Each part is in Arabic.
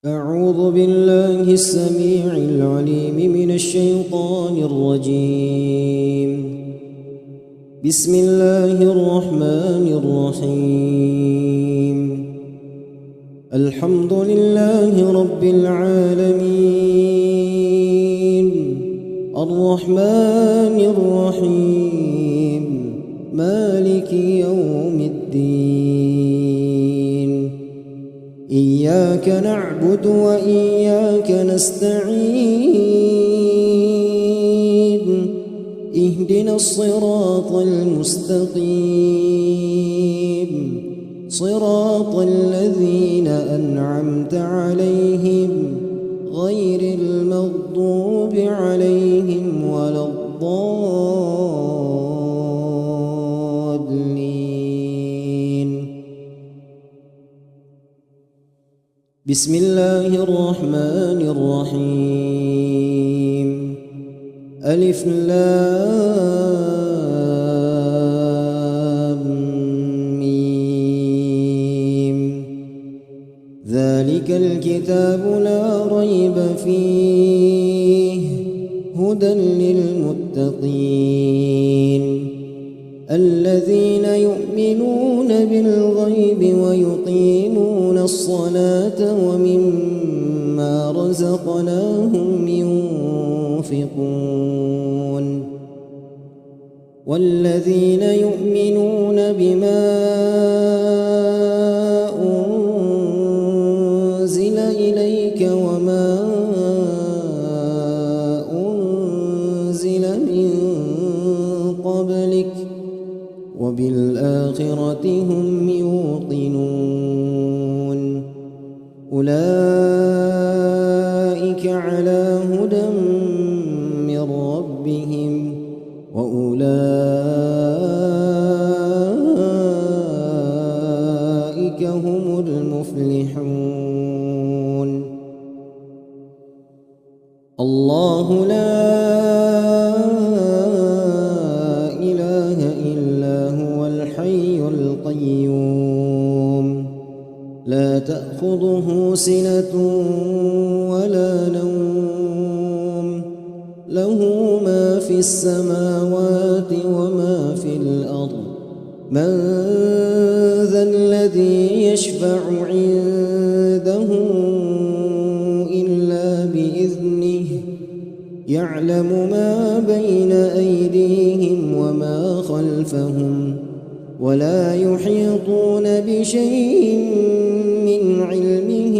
أعوذ بالله السميع العليم من الشيطان الرجيم. بسم الله الرحمن الرحيم. الحمد لله رب العالمين الرحمن الرحيم مالك يوم الدين. إياك نعبد وإياك نستعين. اهدنا الصراط المستقيم صراط الذين أنعمت عليهم غير المغضوب عليهم ولا الضالين. بسم الله الرحمن الرحيم. ألف لام ميم. ذلك الكتاب لا ريب فيه هدى للمتقين الذين يؤمنون بالغيب ويقيمون الصلاة ومما رزقناهم ينفقون والذين يؤمنون بما أنزل إليك وما أنزل من قبلك وبالآخرة هم يوقنون. أولئك على هدى من ربهم وأولئك هم المفلحون. الله لا إله إلا هو الحي القيوم لا تأخذه سنة ولا نوم له ما في السماوات وما في الأرض. من ذا الذي يشفع عنده إلا بإذنه يعلم ما بين أيديهم وما خلفهم ولا يحيطون بشيء من علمه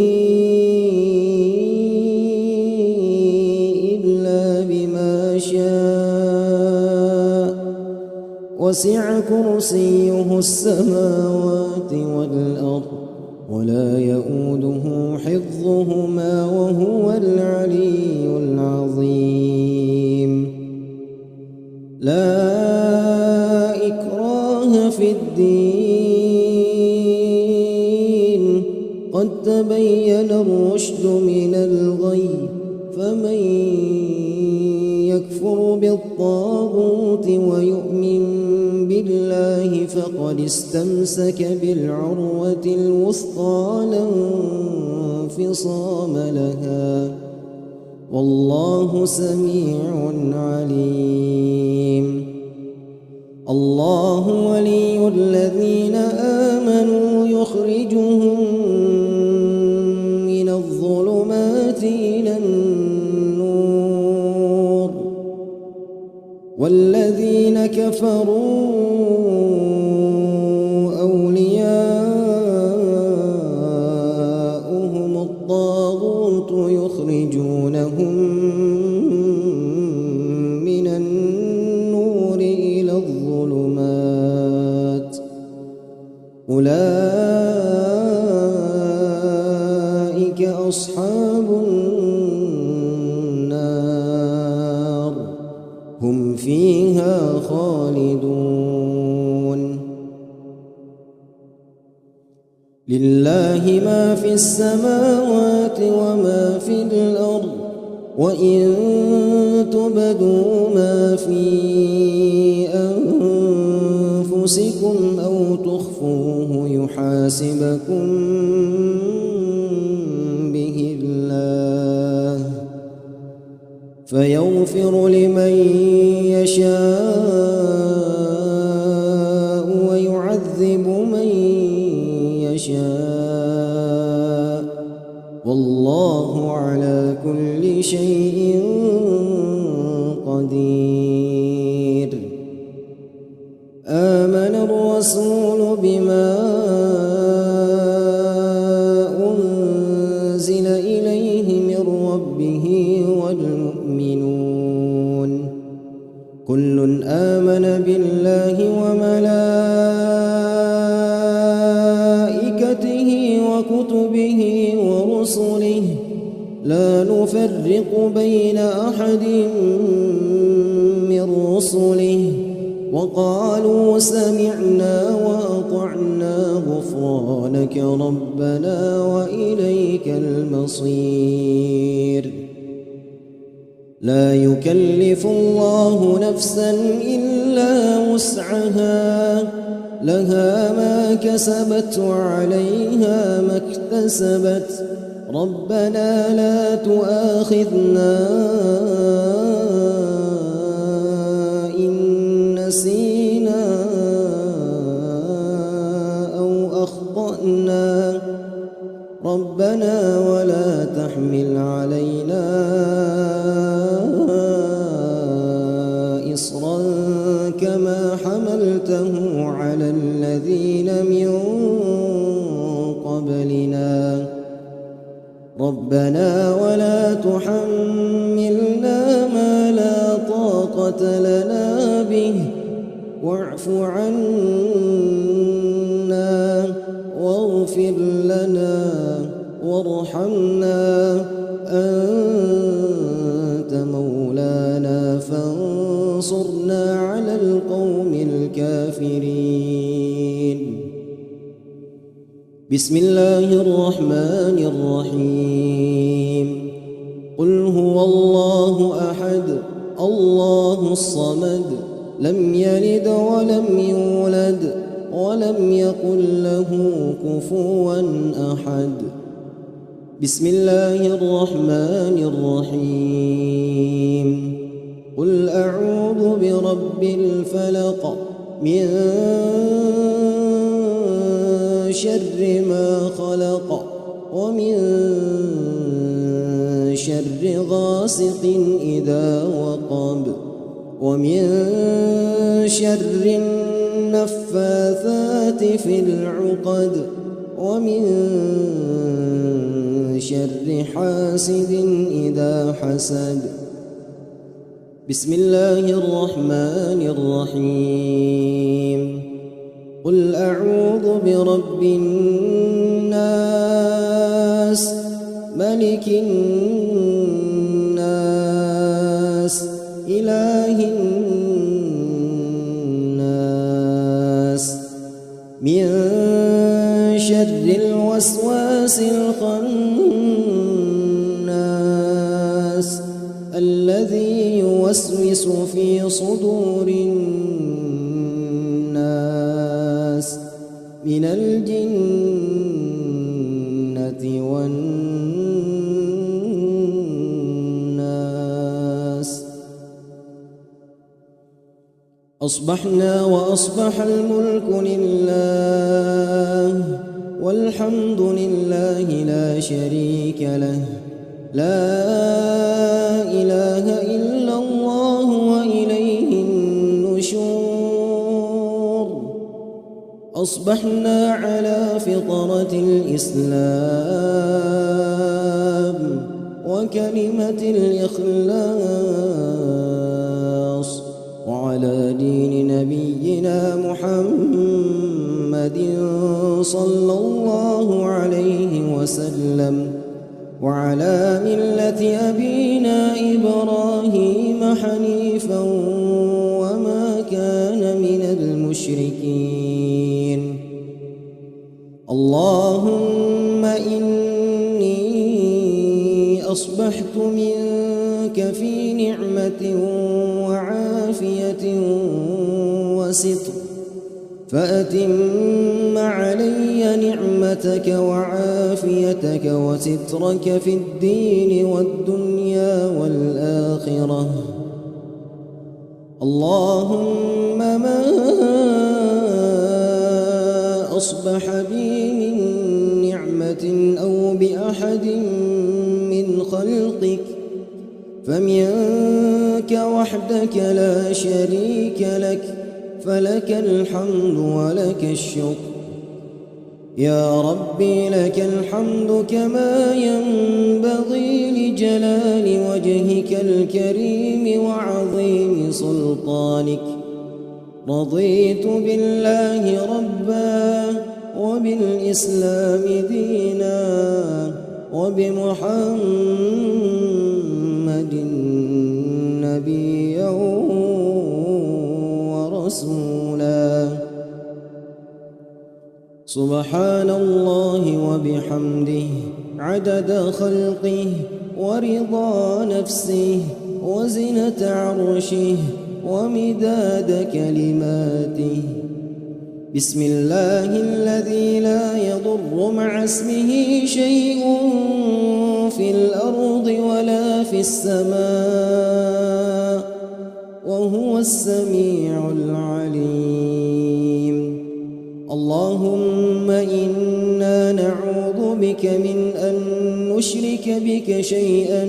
إلا بما شاء وسع كرسيه السماوات والأرض ولا يؤوده حفظهما وهو العلي العظيم. لا إكراه في الدين قد تبين الرشد من الغي فمن يكفر بالطاغوت ويؤمن بالله فقد استمسك بالعروة الوثقى لا انفصام لها والله سميع عليم. الله ولي الذين آمنوا يخرجهم من الظلمات إلى النور والذين كفروا أولياؤهم الطاغوت يخرجونهم من النور إلى الظلمات أولئك أصحاب النار هم فيها خالدون. لله ما في السماوات وما في الأرض وإن تبدوا ما في أنفسكم أو تخفوه يحاسبكم به فيغفر لمن يشاء ويعذب من يشاء، والله على كل شيء قدير. آمن الرسول بما أنزل إليه من ربه والمؤمنون كل آمن بالله وملائكته وكتبه ورسله لا نفرق بين أحد من رسله وقالوا سمعنا وأطعنا غفرانك ربنا وإليك المصير. لا يكلف الله نفسا إلا وسعها، لها ما كسبت وعليها ما اكتسبت، ربنا لا تؤاخذنا إن نسينا أو أخطأنا، ربنا ولا تحمل علينا إصرا كما حملته على الذين من قبلنا، ربنا ولا تحملنا ما لا طاقة لنا به، واعف عنا واغفر لنا وارحمنا، أنت مولانا فانصرنا على القوم الكافرين. بسم الله الرحمن الرحيم. قل هو الله أحد الله الصمد لم يلد ولم يولد ولم يكن له كفوا أحد. بسم الله الرحمن الرحيم. قل أعوذ برب الفلق من شر ما خلق ومن شر غاسق إذا وقب ومن شر النفاثات في العقد ومن شر حاسد إذا حسد. بسم الله الرحمن الرحيم. قل أعوذ برب الناس ملك الناس إله الناس من شر الوسواس الخناس الذي يوسوس في صدور الناس من الجنة والناس. أصبحنا وأصبح الملك لله والحمد لله لا شريك له، لا إله إلا الله وإليه النشور. أصبحنا على فطرة الإسلام وكلمة الإخلاص وعلى دين نبينا محمد صلى الله عليه وسلم وعلى ملة أبينا إبراهيم حنيفا وما كان من المشركين. اللهم إني أصبحت منك في نعمة وعافية وستر، فأتم علي نعمتك وعافيتك وسترك في الدين والدنيا والآخرة. اللهم ما أصبح بي من نعمة أو بأحد من خلقك فمنك وحدك لا شريك لك، فلك الحمد ولك الشكر. يا ربي لك الحمد كما ينبغي لجلال وجهك الكريم وعظيم سلطانك. رضيت بالله ربا وبالإسلام دينا وبمحمد نبيا ورسولا. سبحان الله وبحمده عدد خلقه ورضا نفسه وزنة عرشه ومداد كلماته. بسم الله الذي لا يضر مع اسمه شيء في الأرض ولا في السماء وهو السميع العليم. اللهم إنا نعوذ بك من أن نشرك بك شيئا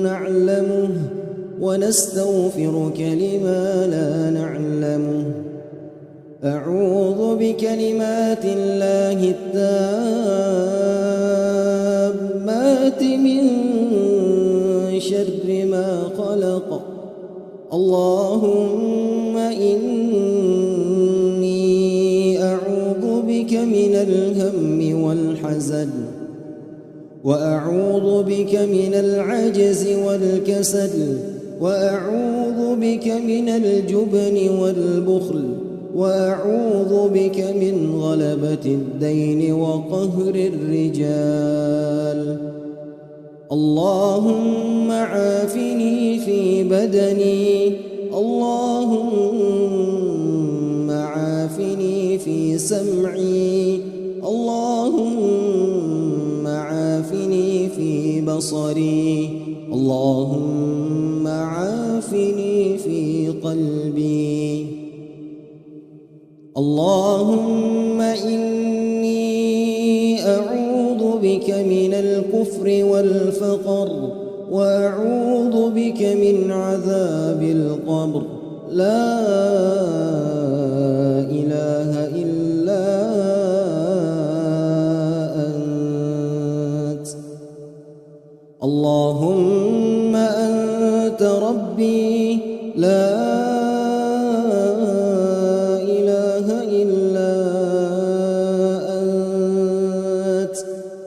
نعلمه ونستغفرك لما لا نعلمه. أعوذ بكلمات الله التامات من شر ما خلق. اللهم إني أعوذ بك من الهم والحزن، وأعوذ بك من العجز والكسل، وأعوذ بك من الجبن والبخل، وأعوذ بك من غلبة الدين وقهر الرجال. اللهم عافني في بدني، اللهم عافني في سمعي، اللهم عافني في بصري، اللهم عافني في قلبي. اللهم إني أعوذ بك من الكفر والفقر، وأعوذ بك من عذاب القبر. لا إله إلا أنت. اللهم أنت ربي لا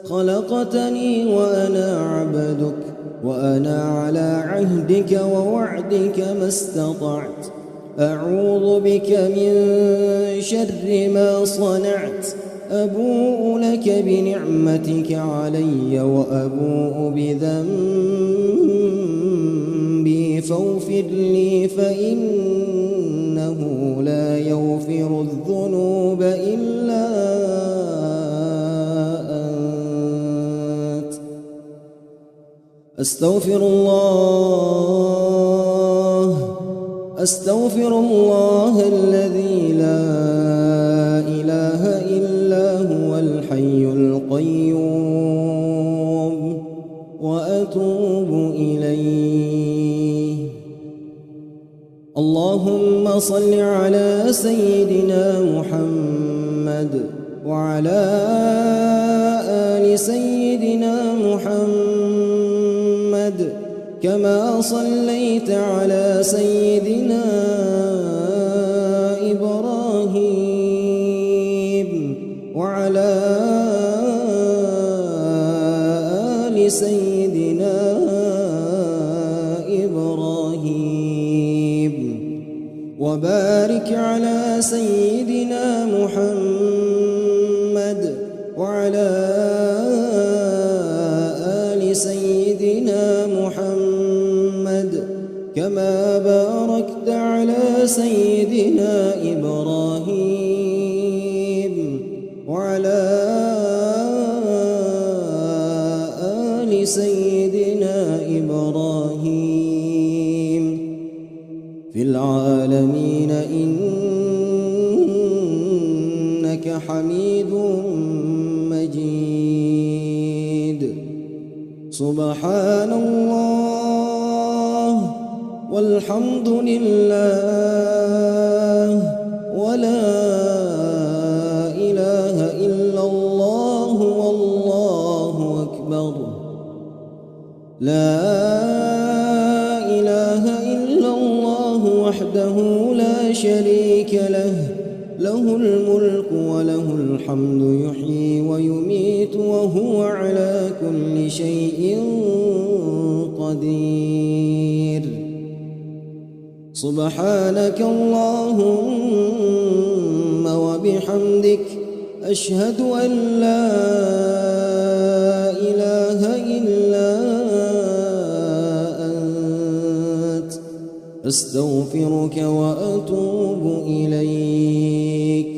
خلقتني وأنا عبدك، وأنا على عهدك ووعدك ما استطعت. أعوذ بك من شر ما صنعت. أبوء لك بنعمتك علي وأبوء بذنبي فاغفر لي، فإنه لا يغفر الذنوب إلا أستغفر الله الذي لا إله إلا هو الحي القيوم وأتوب إليه. اللهم صل على سيدنا محمد وعلى آل سيدنا محمد كما صليت على سيدنا إبراهيم وعلى آل سيدنا إبراهيم، وبارك على سيدنا محمد وعلى آل سيدنا محمد كما باركت على سيدنا إبراهيم سيدنا إبراهيم في العالمين إنك حميد مجيد. سبحان الله والحمد لله ولا إله إلا الله والله أكبر. لا إله إلا الله وحده لا شريك له، له الملك وله الحمد يحيي ويميت وهو على كل شيء قدير. سبحانك اللهم وبحمدك أشهد أن لا إله إلا أنت أستغفرك وأتوب إليك.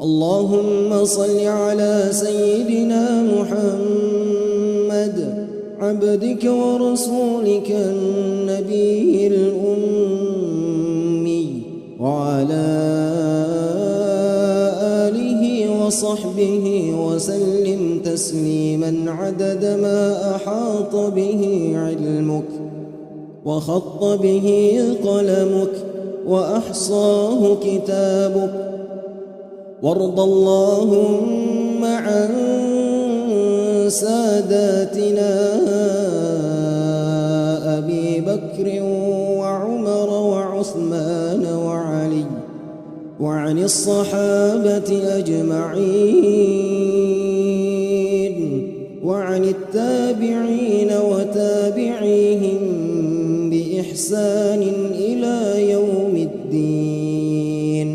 اللهم صل على سيدنا محمد عبدك ورسولك النبي الأمي وعلى آله وصحبه وسلم تسليما عدد ما أحاط به علمك وخط به قلمك وأحصاه كتابك. وارض اللهم عن ساداتنا أبي بكر وعمر وعثمان وعلي وعن الصحابة أجمعين وعن التابعين وتابعيهم بإحسان إلى يوم الدين.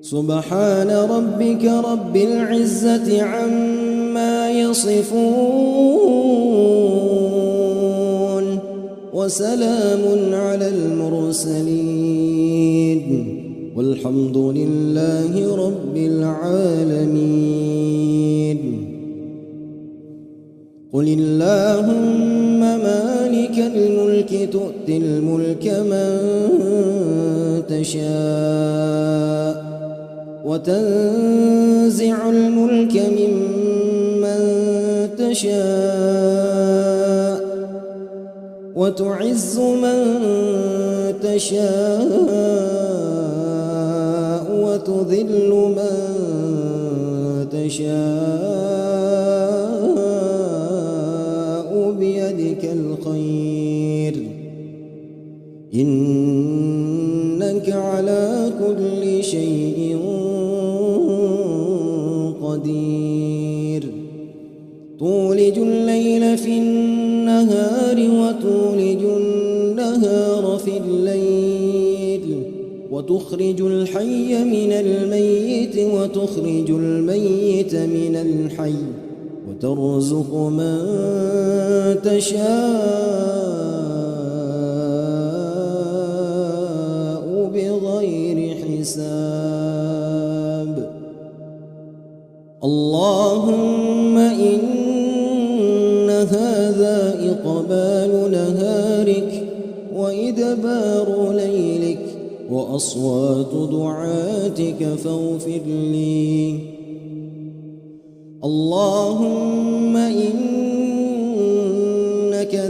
سبحان ربك رب العزة عما يصفون وسلام على المرسلين والحمد لله رب العالمين. قل اللهم مالك الملك تؤتي الملك من تشاء وتنزع الملك ممن تشاء وتعز من تشاء وتذل من تشاء بيدك الخير إنك على كل شيء قدير. تولج الليل في النهار وتولج النهار في الليل وتخرج الحي من الميت وتخرج الميت من الحي وترزق من تشاء بغير حساب. اللهم إن هذا إقبال نهارك وإدبار ليلك وأصوات دعاتك فاغفر لي. اللهم إنك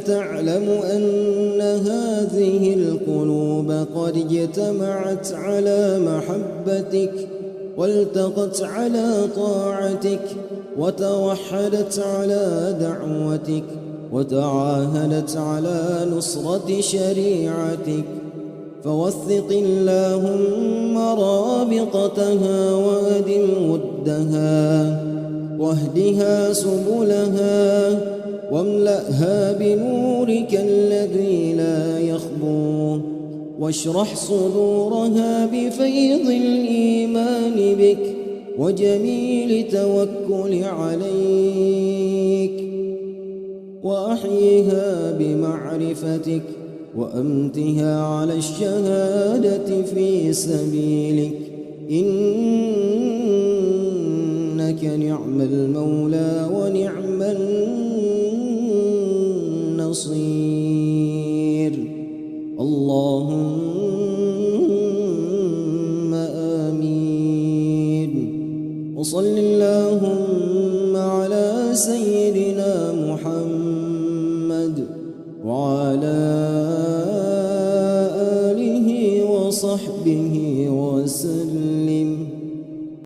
تعلم أن هذه القلوب قد اجتمعت على محبتك والتقت على طاعتك وتوحدت على دعوتك وتعاهدت على نصرة شريعتك. فوثق اللهم رابطتها وأدم ودها واهدها سبلها واملأها بنورك الذي لا يخبو واشرح صدورها بفيض الإيمان بك وجميل توكل عليك وأحيها بمعرفتك وأمتها على الشهادة في سبيلك إنك بك نعم المولى ونعم النصير. اللهم آمين. وصل اللهم على سيدنا محمد وعلى آله وصحبه